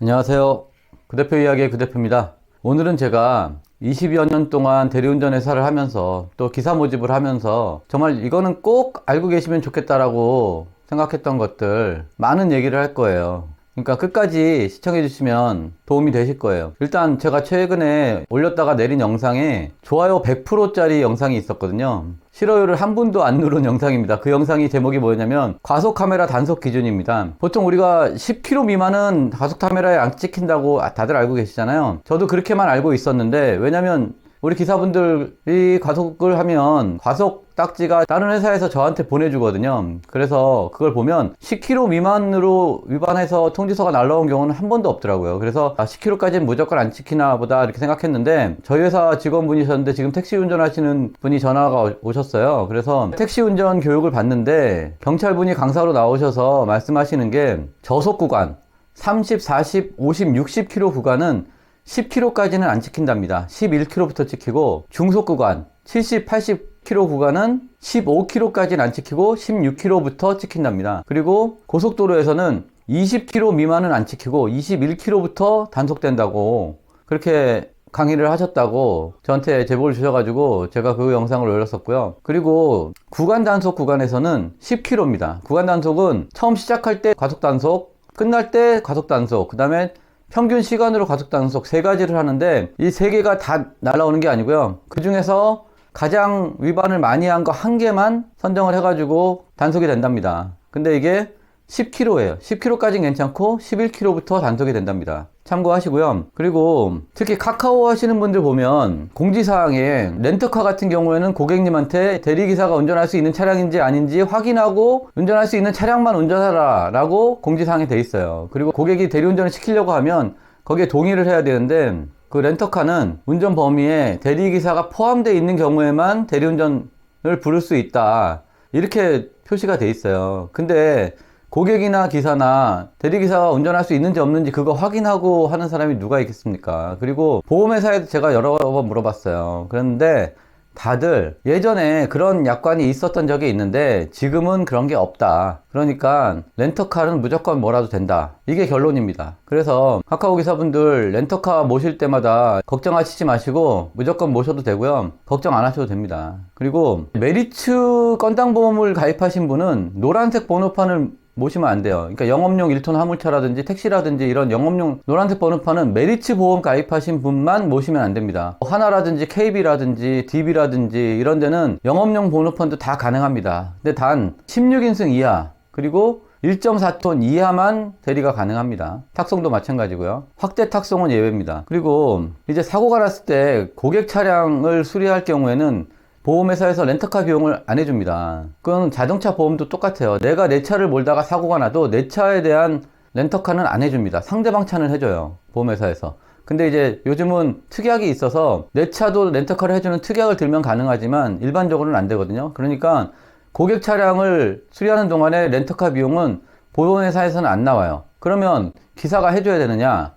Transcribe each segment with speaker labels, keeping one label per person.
Speaker 1: 안녕하세요. 그 대표 이야기의 그 대표입니다. 오늘은 제가 20여 년 동안 대리운전 회사를 하면서 또 기사 모집을 하면서 정말 이거는 꼭 알고 계시면 좋겠다라고 생각했던 것들 많은 얘기를 할 거예요. 그러니까 끝까지 시청해 주시면 도움이 되실 거예요. 일단 제가 최근에 올렸다가 내린 영상에 좋아요 100%짜리 영상이 있었거든요. 싫어요를 한 분도 안 누른 영상입니다. 그 영상이 제목이 뭐였냐면 과속 카메라 단속 기준입니다. 보통 우리가 10km 미만은 과속 카메라에 안 찍힌다고 다들 알고 계시잖아요. 저도 그렇게만 알고 있었는데, 왜냐면 우리 기사분들이 과속을 하면 과속 딱지가 다른 회사에서 저한테 보내주거든요. 그래서 그걸 보면 10km 미만으로 위반해서 통지서가 날라온 경우는 한 번도 없더라고요. 그래서 10km까지는 무조건 안 찍히나 보다 이렇게 생각했는데, 저희 회사 직원분이셨는데 지금 택시 운전하시는 분이 전화가 오셨어요. 그래서 택시 운전 교육을 받는데 경찰분이 강사로 나오셔서 말씀하시는 게, 저속 구간 30, 40, 50, 60km 구간은 10km까지는 안 찍힌답니다. 11km부터 찍히고, 중속 구간 70, 80km 구간은 15km까지는 안 찍히고 16km부터 찍힌답니다. 그리고 고속도로에서는 20km 미만은 안 찍히고 21km부터 단속된다고 그렇게 강의를 하셨다고 저한테 제보를 주셔가지고 제가 그 영상을 올렸었고요. 그리고 구간 단속 구간에서는 10km입니다. 구간 단속은 처음 시작할 때 과속 단속, 끝날 때 과속 단속, 그 다음에 평균 시간으로 과속 단속 세 가지를 하는데, 이 세 개가 다 날아오는 게 아니고요. 그 중에서 가장 위반을 많이 한 거 한 개만 선정을 해가지고 단속이 된답니다. 근데 이게 10km예요. 10km까지는 괜찮고 11km부터 단속이 된답니다. 참고하시고요. 그리고 특히 카카오 하시는 분들 보면 공지사항에 렌터카 같은 경우에는 고객님한테 대리기사가 운전할 수 있는 차량인지 아닌지 확인하고 운전할 수 있는 차량만 운전하라 라고 공지사항에 돼 있어요. 그리고 고객이 대리운전을 시키려고 하면 거기에 동의를 해야 되는데, 그 렌터카는 운전 범위에 대리기사가 포함되어 있는 경우에만 대리운전을 부를 수 있다, 이렇게 표시가 돼 있어요. 근데 고객이나 기사나 대리기사가 운전할 수 있는지 없는지 그거 확인하고 하는 사람이 누가 있겠습니까? 그리고 보험회사에도 제가 여러 번 물어봤어요. 그런데 다들 예전에 그런 약관이 있었던 적이 있는데 지금은 그런 게 없다. 그러니까 렌터카는 무조건 몰아도 된다. 이게 결론입니다. 그래서 카카오 기사분들 렌터카 모실 때마다 걱정하시지 마시고 무조건 모셔도 되고요. 걱정 안 하셔도 됩니다. 그리고 메리츠 건당보험을 가입하신 분은 노란색 번호판을 모시면 안 돼요. 그러니까 영업용 1톤 화물차라든지 택시라든지 이런 영업용 노란색 번호판은 메리츠 보험 가입하신 분만 모시면 안 됩니다. 하나라든지 KB라든지 DB라든지 이런 데는 영업용 번호판도 다 가능합니다. 근데 단 16인승 이하, 그리고 1.4톤 이하만 대리가 가능합니다. 탁송도 마찬가지고요. 확대 탁송은 예외입니다. 그리고 이제 사고가 났을 때 고객 차량을 수리할 경우에는 보험회사에서 렌터카 비용을 안 해줍니다. 그건 자동차 보험도 똑같아요. 내가 내 차를 몰다가 사고가 나도 내 차에 대한 렌터카는 안 해줍니다. 상대방 차는 해줘요, 보험회사에서. 근데 이제 요즘은 특약이 있어서 내 차도 렌터카를 해주는 특약을 들면 가능하지만 일반적으로는 안 되거든요. 그러니까 고객 차량을 수리하는 동안에 렌터카 비용은 보험회사에서는 안 나와요. 그러면 기사가 해줘야 되느냐?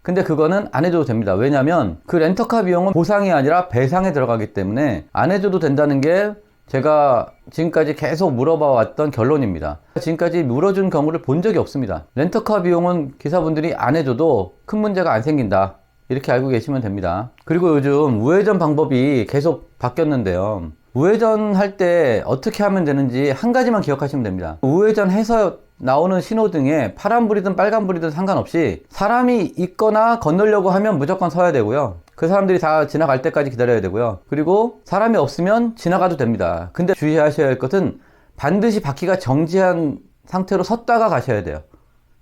Speaker 1: 근데 그거는 안 해줘도 됩니다. 왜냐면 그 렌터카 비용은 보상이 아니라 배상에 들어가기 때문에 안 해줘도 된다는 게 제가 지금까지 계속 물어봐 왔던 결론입니다. 지금까지 물어준 경우를 본 적이 없습니다. 렌터카 비용은 기사분들이 안 해줘도 큰 문제가 안 생긴다, 이렇게 알고 계시면 됩니다. 그리고 요즘 우회전 방법이 계속 바뀌었는데요. 우회전 할 때 어떻게 하면 되는지 한 가지만 기억하시면 됩니다. 우회전해서 나오는 신호등에 파란불이든 빨간불이든 상관없이 사람이 있거나 건너려고 하면 무조건 서야 되고요. 그 사람들이 다 지나갈 때까지 기다려야 되고요. 그리고 사람이 없으면 지나가도 됩니다. 근데 주의하셔야 할 것은 반드시 바퀴가 정지한 상태로 섰다가 가셔야 돼요.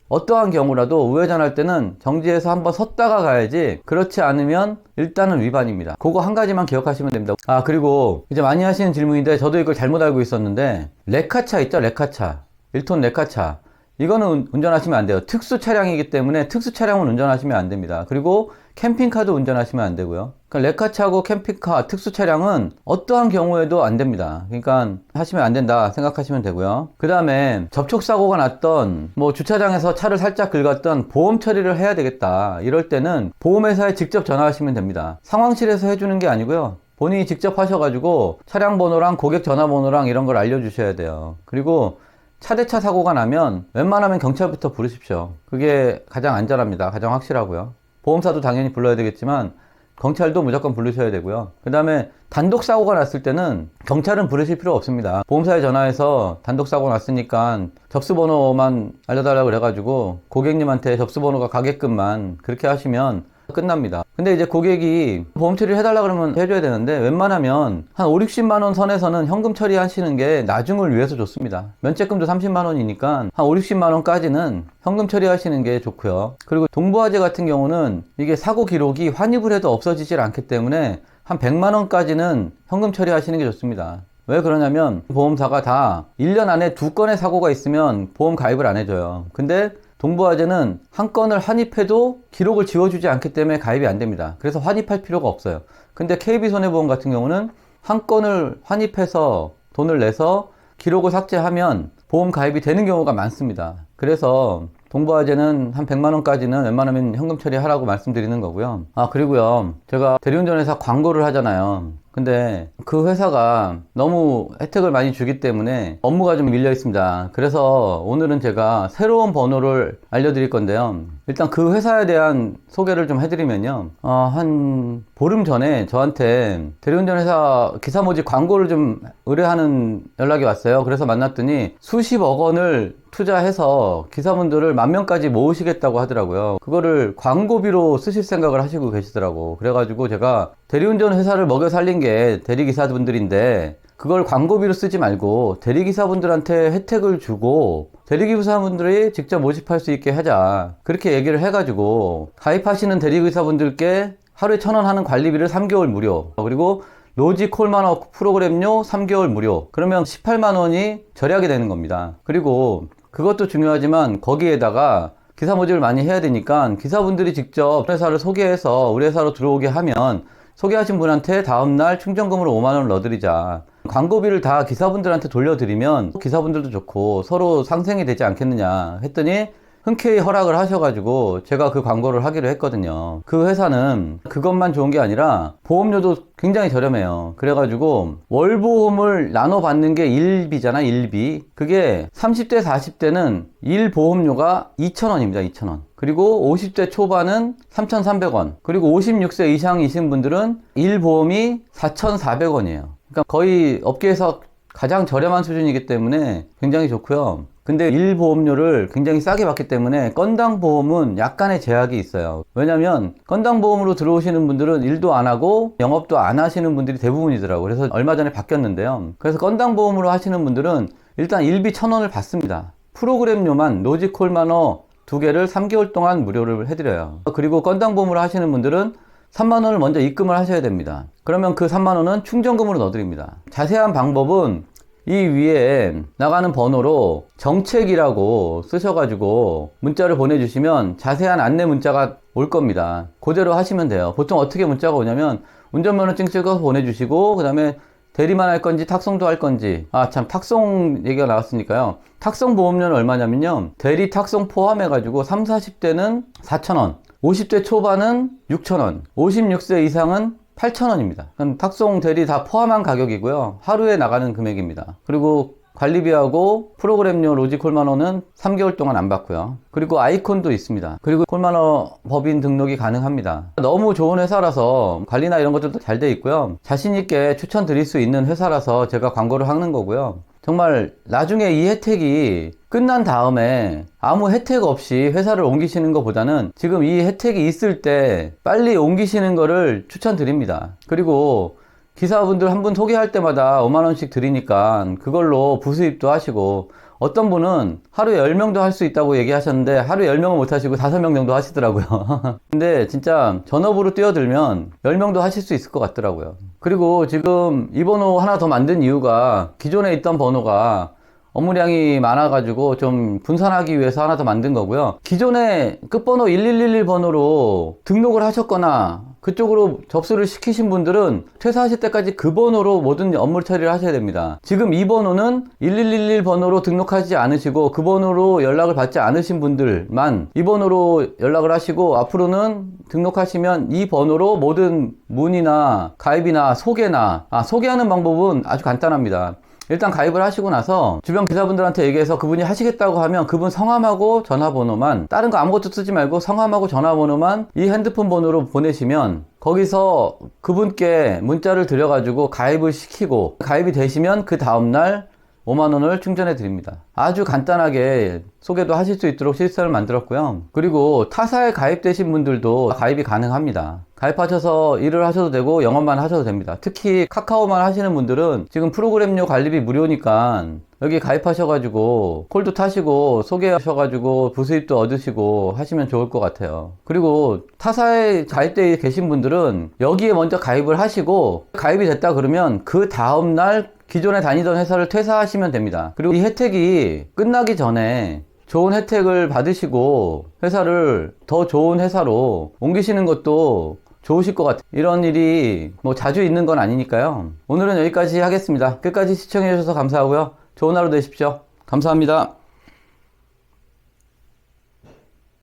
Speaker 1: 어떠한 경우라도 우회전할 때는 정지해서 한번 섰다가 가야지, 그렇지 않으면 일단은 위반입니다. 그거 한 가지만 기억하시면 됩니다. 그리고 이제 많이 하시는 질문인데 저도 이걸 잘못 알고 있었는데, 레카차 있죠? 레카차, 1톤 레카차, 이거는 운전하시면 안 돼요. 특수 차량이기 때문에 특수 차량은 운전하시면 안 됩니다. 그리고 캠핑카도 운전하시면 안 되고요. 그러니까 레카차고 캠핑카, 특수 차량은 어떠한 경우에도 안 됩니다. 그러니까 하시면 안 된다 생각하시면 되고요. 그 다음에 접촉사고가 났던, 주차장에서 차를 살짝 긁었던, 보험 처리를 해야 되겠다, 이럴 때는 보험회사에 직접 전화하시면 됩니다. 상황실에서 해주는 게 아니고요. 본인이 직접 하셔가지고 차량 번호랑 고객 전화번호랑 이런 걸 알려주셔야 돼요. 그리고 차대차 사고가 나면 웬만하면 경찰부터 부르십시오. 그게 가장 안전합니다. 가장 확실하고요. 보험사도 당연히 불러야 되겠지만 경찰도 무조건 부르셔야 되고요. 그 다음에 단독 사고가 났을 때는 경찰은 부르실 필요 없습니다. 보험사에 전화해서 단독 사고 났으니까 접수번호만 알려달라고 그래가지고 고객님한테 접수번호가 가게끔만 그렇게 하시면 끝납니다. 근데 이제 고객이 보험 처리를 해달라 그러면 해줘야 되는데 웬만하면 한 5, 60만 원 선에서는 현금 처리하시는 게 나중을 위해서 좋습니다. 면책금도 30만 원이니까 한 5, 60만 원까지는 현금 처리하시는 게 좋고요. 그리고 동부화재 같은 경우는 이게 사고 기록이 환입을 해도 없어지질 않기 때문에 한 100만 원까지는 현금 처리하시는 게 좋습니다. 왜 그러냐면 보험사가 다 1년 안에 2건의 사고가 있으면 보험 가입을 안 해줘요. 근데 동부화재는 한 건을 환입해도 기록을 지워주지 않기 때문에 가입이 안 됩니다. 그래서 환입할 필요가 없어요. 근데 KB손해보험 같은 경우는 한 건을 환입해서 돈을 내서 기록을 삭제하면 보험 가입이 되는 경우가 많습니다. 그래서 동부화재는 한 100만 원까지는 웬만하면 현금 처리하라고 말씀드리는 거고요. 그리고요, 제가 대리운전회사 광고를 하잖아요. 근데 그 회사가 너무 혜택을 많이 주기 때문에 업무가 좀 밀려 있습니다. 그래서 오늘은 제가 새로운 번호를 알려드릴 건데요. 일단 그 회사에 대한 소개를 좀 해드리면요. 한 보름 전에 저한테 대리운전회사 기사 모집 광고를 좀 의뢰하는 연락이 왔어요. 그래서 만났더니 수십억 원을 투자해서 기사분들을 10,000명까지 모으시겠다고 하더라고요. 그거를 광고비로 쓰실 생각을 하시고 계시더라고. 그래가지고 제가 대리운전 회사를 먹여 살린 게 대리기사분들인데 그걸 광고비로 쓰지 말고 대리기사분들한테 혜택을 주고 대리기사분들이 직접 모집할 수 있게 하자. 그렇게 얘기를 해가지고 가입하시는 대리기사분들께 하루에 1,000원 하는 관리비를 3개월 무료, 그리고 로지 콜만호 프로그램료 3개월 무료, 그러면 18만 원이 절약이 되는 겁니다. 그리고 그것도 중요하지만 거기에다가 기사 모집을 많이 해야 되니까 기사분들이 직접 회사를 소개해서 우리 회사로 들어오게 하면 소개하신 분한테 다음날 충전금으로 5만 원을 넣어드리자. 광고비를 다 기사분들한테 돌려드리면 기사분들도 좋고 서로 상생이 되지 않겠느냐 했더니 흔쾌히 허락을 하셔가지고 제가 그 광고를 하기로 했거든요. 그 회사는 그것만 좋은 게 아니라 보험료도 굉장히 저렴해요. 그래가지고 월보험을 나눠 받는 게 1비잖아, 1비. 그게 30대, 40대는 1보험료가 2,000원입니다, 2,000원. 그리고 50대 초반은 3,300원. 그리고 56세 이상이신 분들은 1보험이 4,400원이에요. 그러니까 거의 업계에서 가장 저렴한 수준이기 때문에 굉장히 좋고요. 근데 1보험료를 굉장히 싸게 받기 때문에 건당 보험은 약간의 제약이 있어요. 왜냐면 건당 보험으로 들어오시는 분들은 일도 안 하고 영업도 안 하시는 분들이 대부분이더라고요. 그래서 얼마 전에 바뀌었는데요. 그래서 건당 보험으로 하시는 분들은 일단 1비 1,000원을 받습니다. 프로그램료만 로지콜만호 2개를 3개월 동안 무료를 해드려요. 그리고 건당 보험으로 하시는 분들은 3만 원을 먼저 입금을 하셔야 됩니다. 그러면 그 3만 원은 충전금으로 넣어드립니다. 자세한 방법은 이 위에 나가는 번호로 정책이라고 쓰셔가지고 문자를 보내주시면 자세한 안내 문자가 올 겁니다. 그대로 하시면 돼요. 보통 어떻게 문자가 오냐면 운전면허증 찍어서 보내주시고 그 다음에 대리만 할 건지 탁송도 할 건지, 탁송 얘기가 나왔으니까요. 탁송 보험료는 얼마냐면요, 대리 탁송 포함해가지고 3, 40대는 4,000원, 50대 초반은 6,000원, 56세 이상은 8,000원입니다. 탁송 대리 다 포함한 가격이고요. 하루에 나가는 금액입니다. 그리고 관리비하고 프로그램료 로지 콜만호는 3개월 동안 안 받고요. 그리고 아이콘도 있습니다. 그리고 콜만호 법인 등록이 가능합니다. 너무 좋은 회사라서 관리나 이런 것들도 잘 돼 있고요. 자신 있게 추천드릴 수 있는 회사라서 제가 광고를 하는 거고요. 정말 나중에 이 혜택이 끝난 다음에 아무 혜택 없이 회사를 옮기시는 것보다는 지금 이 혜택이 있을 때 빨리 옮기시는 거를 추천드립니다. 그리고 기사분들 한 분 소개할 때마다 5만 원씩 드리니까 그걸로 부수입도 하시고, 어떤 분은 하루에 10명도 할 수 있다고 얘기하셨는데 하루에 10명은 못 하시고 5명 정도 하시더라고요. 근데 진짜 전업으로 뛰어들면 10명도 하실 수 있을 것 같더라고요. 그리고 지금 이 번호 하나 더 만든 이유가 기존에 있던 번호가 업무량이 많아가지고 좀 분산하기 위해서 하나 더 만든 거고요. 기존에 끝번호 1111 번호로 등록을 하셨거나 그쪽으로 접수를 시키신 분들은 퇴사하실 때까지 그 번호로 모든 업무 처리를 하셔야 됩니다. 지금 이 번호는 1111 번호로 등록하지 않으시고 그 번호로 연락을 받지 않으신 분들만 이 번호로 연락을 하시고, 앞으로는 등록하시면 이 번호로 모든 문의나 가입이나 소개나, 소개하는 방법은 아주 간단합니다. 일단 가입을 하시고 나서 주변 기사분들한테 얘기해서 그분이 하시겠다고 하면 그분 성함하고 전화번호만, 다른 거 아무것도 쓰지 말고 성함하고 전화번호만 이 핸드폰 번호로 보내시면 거기서 그분께 문자를 드려가지고 가입을 시키고, 가입이 되시면 그 다음날 5만원을 충전해 드립니다. 아주 간단하게 소개도 하실 수 있도록 시스템을 만들었고요. 그리고 타사에 가입되신 분들도 가입이 가능합니다. 가입하셔서 일을 하셔도 되고 영업만 하셔도 됩니다. 특히 카카오만 하시는 분들은 지금 프로그램료 관리비 무료니까 여기 가입하셔가지고 콜도 타시고 소개하셔가지고 부수입도 얻으시고 하시면 좋을 것 같아요. 그리고 타사에 가입되어 계신 분들은 여기에 먼저 가입을 하시고, 가입이 됐다 그러면 그 다음날 기존에 다니던 회사를 퇴사하시면 됩니다. 그리고 이 혜택이 끝나기 전에 좋은 혜택을 받으시고 회사를 더 좋은 회사로 옮기시는 것도 좋으실 것 같아요. 이런 일이 뭐 자주 있는 건 아니니까요. 오늘은 여기까지 하겠습니다. 끝까지 시청해 주셔서 감사하고요. 좋은 하루 되십시오. 감사합니다.